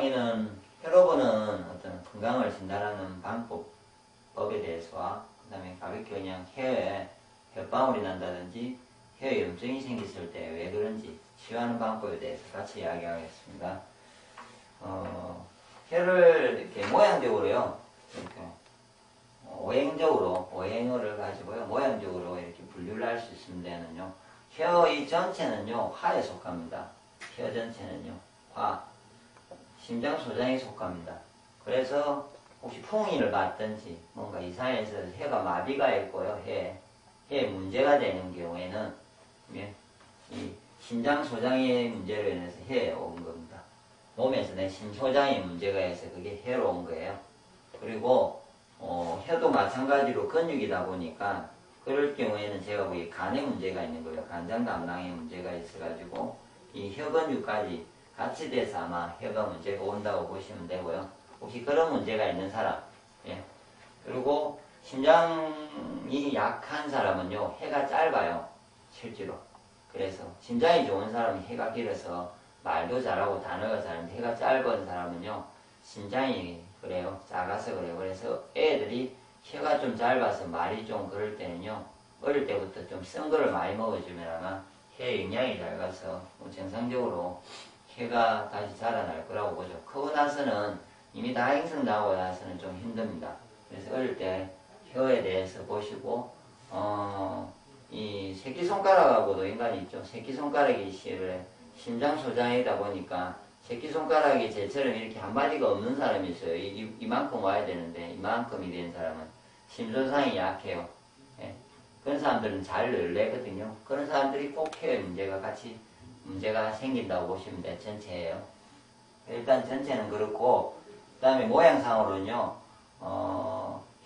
강의는 혈로보는 어떤 건강을 진단하는 법에 대해서와 그 다음에 가볍게 그냥 혀에 혓방울이 난다든지 혀에 염증이 생겼을 때 왜 그런지 치유하는 방법에 대해서 같이 이야기하겠습니다. 혀를 이렇게 모양적으로요, 이렇게 오행어를 가지고요, 모양적으로 이렇게 분류를 할 수 있는데는요, 혀 이 전체는요, 화에 속합니다. 혀 전체는요, 화. 심장 소장에 속합니다. 그래서 혹시 풍이를 봤든지 뭔가 이상해서 혀가 마비가 있고요, 혀에 문제가 되는 경우에는 이 심장 소장의 문제로 인해서 혀에 온 겁니다. 몸에서 내 심소장에 문제가 있어서 그게 혀로 온 거예요. 그리고 혀도 마찬가지로 근육이다 보니까 그럴 경우에는 제가 보기에 간에 문제가 있는 거예요. 간장 담낭에 문제가 있어가지고 이 혀 근육까지 같이 돼서 아마 혀가 문제가 온다고 보시면 되고요. 혹시 그런 문제가 있는 사람, 그리고 심장이 약한 사람은요, 혀가 짧아요. 실제로. 그래서 심장이 좋은 사람은 혀가 길어서 말도 잘하고 단어가 잘하는데 혀가 짧은 사람은요, 심장이 그래요. 작아서 그래요. 그래서 애들이 혀가 좀 짧아서 말이 좀 그럴 때는요, 어릴 때부터 좀 쓴 거를 많이 먹어주면 아마 혀에 영양이 잘 가서 정상적으로 혀가 다시 자라날 거라고 보죠. 크고 나서는 이미 다 행성나고 나서는 좀 힘듭니다. 그래서 어릴 때 혀에 대해서 보시고 이 새끼손가락하고도 인간이 있죠. 새끼손가락이 심장 소장이다 보니까 새끼손가락이 쟤처럼 이렇게 한 마디가 없는 사람이 있어요. 이만큼 와야 되는데 이만큼이 된 사람은 심소장이 약해요. 그런 사람들은 잘 늘래거든요. 그런 사람들이 꼭 혀에 문제가 생긴다고 보시면 돼요. 전체예요. 일단 전체는 그렇고, 그 다음에 모양상으로는요,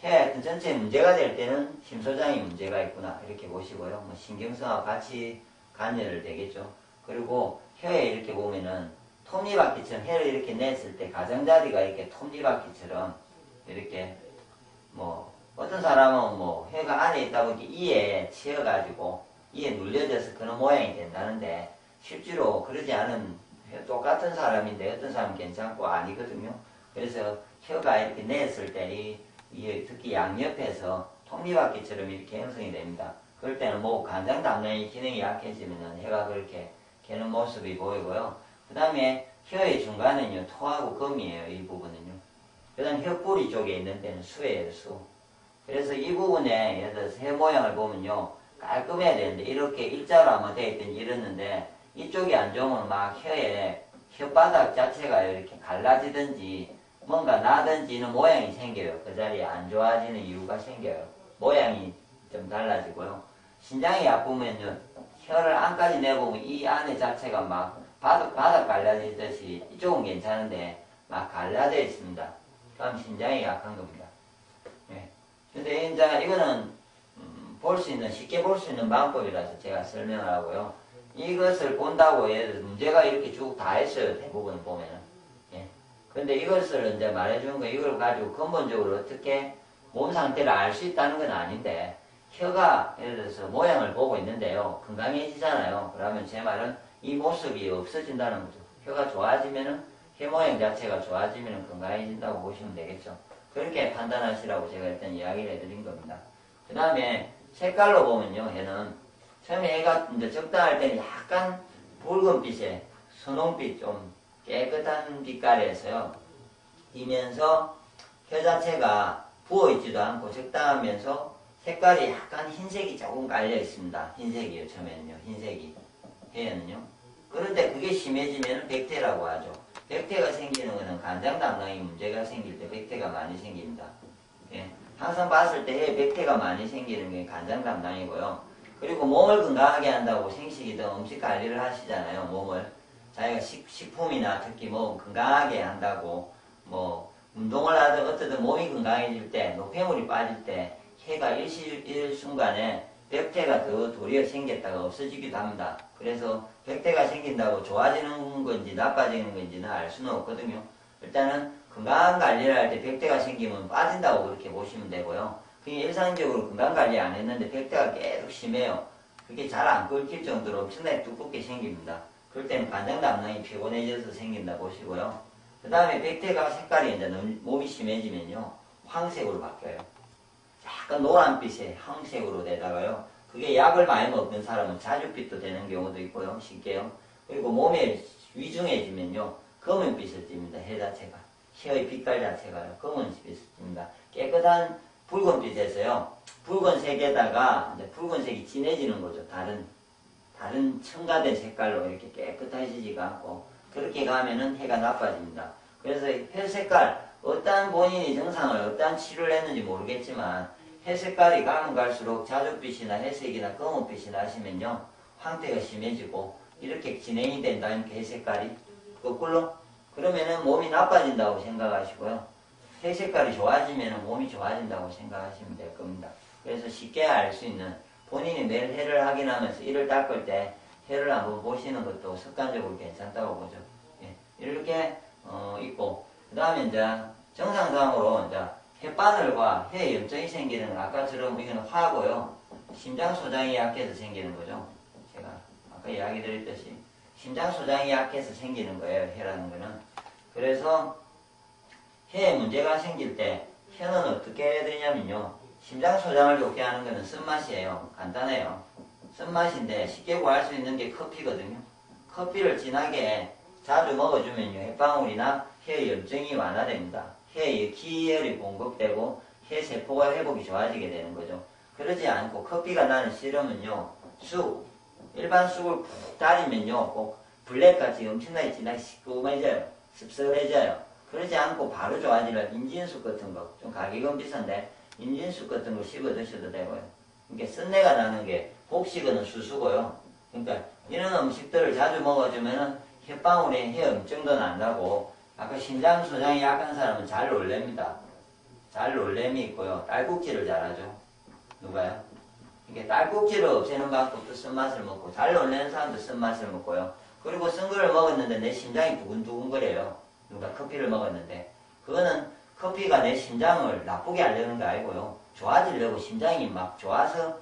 혀에 전체에 문제가 될 때는 심소장에 문제가 있구나 이렇게 보시고요. 뭐 신경성하고 같이 관여를 되겠죠. 그리고 혀에 이렇게 보면은 톱니바퀴처럼 혀를 이렇게 냈을 때 가장자리가 이렇게 톱니바퀴처럼 이렇게 어떤 사람은 혀가 안에 있다 보니까 이에 치여가지고 이에 눌려져서 그런 모양이 된다는데 실제로 그러지 않은 똑같은 사람인데 어떤 사람은 괜찮고 아니거든요. 그래서 혀가 이렇게 냈을 때 특히 양옆에서 톱니바퀴처럼 이렇게 형성이 됩니다. 그럴 때는 간장 담낭의 기능이 약해지면 혀가 그렇게 개는 모습이 보이고요. 그 다음에 혀의 중간은요, 토하고 금이에요. 이 부분은요. 그 다음 혀 뿌리 쪽에 있는 데는 수예요, 수. 그래서 이 부분에 예를 들어서 혀 모양을 보면요, 깔끔해야 되는데 이렇게 일자로 아마 되어 있든지 이랬는데 이쪽이 안 좋으면 막 혀에 혓바닥 자체가 이렇게 갈라지든지 뭔가 나든지는 모양이 생겨요. 그 자리에 안 좋아지는 이유가 생겨요. 모양이 좀 달라지고요. 심장이 아프면요, 혀를 안까지 내보면 이 안에 자체가 막 바닥 갈라지듯이 이쪽은 괜찮은데 막 갈라져 있습니다. 그럼 심장이 약한 겁니다. 근데 이제 이거는 쉽게 볼 수 있는 방법이라서 제가 설명을 하고요. 이것을 본다고 예를 들어서 문제가 이렇게 쭉 다 있어요. 대부분 보면은. 근데 이것을 이제 말해주는 거, 이걸 가지고 근본적으로 어떻게 몸 상태를 알 수 있다는 건 아닌데, 혀가 예를 들어서 모양을 보고 있는데요. 건강해지잖아요. 그러면 제 말은 이 모습이 없어진다는 거죠. 혀가 좋아지면은, 혀 모양 자체가 좋아지면은 건강해진다고 보시면 되겠죠. 그렇게 판단하시라고 제가 일단 이야기를 해드린 겁니다. 그 다음에 색깔로 보면요, 얘는 처음에 얘가 이제 적당할 때는 약간 붉은빛에 선홍빛 좀 깨끗한 빛깔에서요, 이면서 혀 자체가 부어있지도 않고 적당하면서 색깔이 약간 흰색이 조금 깔려 있습니다. 흰색이에요, 처음에는요, 흰색이. 혀에는요. 그런데 그게 심해지면 백태라고 하죠. 백태가 생기는 것은 간장 담낭에 문제가 생길 때 백태가 많이 생깁니다. 항상 봤을 때 혀에 백태가 많이 생기는 게 간장 담낭이고요. 그리고 몸을 건강하게 한다고 생식이든 음식 관리를 하시잖아요. 몸을 자기가 식품이나 특히 건강하게 한다고 운동을 하든 어떻든 몸이 건강해질 때 노폐물이 빠질 때 혀가 일순간에 백태가 더 도리어 생겼다가 없어지기도 합니다. 그래서 백태가 생긴다고 좋아지는 건지 나빠지는 건지는 알 수는 없거든요. 일단은 건강 관리를 할 때 백태가 생기면 빠진다고 그렇게 보시면 되고요. 그냥 일상적으로 건강 관리 안 했는데 백태가 계속 심해요. 그게 잘 안 끓길 정도로 엄청나게 두껍게 생깁니다. 그럴 때는 간장 담낭이 피곤해져서 생긴다 보시고요. 그 다음에 백태가 색깔이 이제 몸이 심해지면요. 황색으로 바뀌어요. 약간 노란빛에 황색으로 되다가요. 그게 약을 많이 먹는 사람은 자주빛도 되는 경우도 있고요. 쉽게요. 그리고 몸에 위중해지면요. 검은빛을 띱니다. 해 자체가. 혀의 빛깔 자체가요. 검은빛을 띱니다. 깨끗한 붉은빛에서요. 붉은색에다가 이제 붉은색이 진해지는 거죠. 다른 첨가된 색깔로 이렇게 깨끗해지지가 않고 그렇게 가면은 해가 나빠집니다. 그래서 해 색깔 어떠한 본인이 증상을 어떠한 치료를 했는지 모르겠지만 해 색깔이 가면 갈수록 자줏빛이나 회색이나 검은빛이 나시면요. 황태가 심해지고 이렇게 진행이 된다니까 해 색깔이 거꾸로 그러면은 몸이 나빠진다고 생각하시고요. 해 색깔이 좋아지면은 몸이 좋아진다고 생각하시면 될 겁니다. 그래서 쉽게 알 수 있는 본인이 매일 해를 확인하면서 이를 닦을 때 해를 한번 보시는 것도 습관적으로 괜찮다고 보죠. 예, 이렇게 있고 그 다음에 이제 정상상으로 이제 햇바늘과 해 염증이 생기는 아까처럼 이거는 화고요. 심장 소장이 약해서 생기는 거죠. 제가 아까 이야기 드렸듯이 심장 소장이 약해서 생기는 거예요. 해라는 거는. 그래서 해에 문제가 생길 때 혀는 어떻게 해야 되냐면요. 심장 소장을 좋게 하는 거는 쓴맛이에요. 간단해요. 쓴맛인데 쉽게 구할 수 있는 게 커피거든요. 커피를 진하게 자주 먹어주면요. 햇방울이나 해 염증이 완화됩니다. 해에 기혈이 공급되고 해 세포가 회복이 좋아지게 되는 거죠. 그러지 않고 커피가 나는 싫으면요. 쑥, 일반 쑥을 푹 다리면요. 꼭 블랙같이 엄청나게 진하게 시큼해져요. 씁쓸해져요. 그러지 않고 바로 좋아지는 인진쑥 같은 거, 좀 가격은 비싼데 인진쑥 같은 거 씹어 드셔도 되고요. 그러니까 쓴내가 나는 게 곡식은 수수고요. 그러니까 이런 음식들을 자주 먹어주면은 햇방울에 해 염증도 난다고. 아까 심장 소장이 약한 사람은 잘 놀랍니다. 잘 놀램이 있고요. 딸꾹질을 잘하죠. 누가요? 이게 딸꾹질을 없애는 방법도 쓴맛을 먹고 잘 놀래는 사람도 쓴맛을 먹고요. 그리고 쓴 거를 먹었는데 내 심장이 두근두근거려요. 누가 커피를 먹었는데 그거는 커피가 내 심장을 나쁘게 하려는 게 아니고요. 좋아지려고 심장이 막 좋아서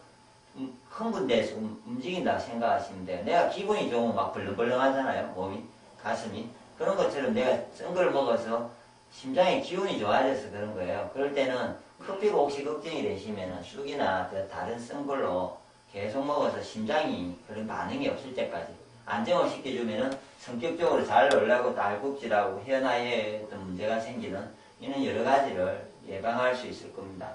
흥분돼서 움직인다 생각하시면 돼요. 내가 기분이 좋으면 막 벌렁벌렁하잖아요. 몸이, 가슴이. 그런 것처럼 내가 쓴 걸 먹어서 심장의 기운이 좋아져서 그런 거예요. 그럴 때는 커피가 혹시 걱정이 되시면 쑥이나 다른 쓴 걸로 계속 먹어서 심장이 그런 반응이 없을 때까지 안정을 시켜주면은 성격적으로 잘 놀라고 딸꾹질하고 혀나 혀에 어떤 문제가 생기는 이런 여러 가지를 예방할 수 있을 겁니다.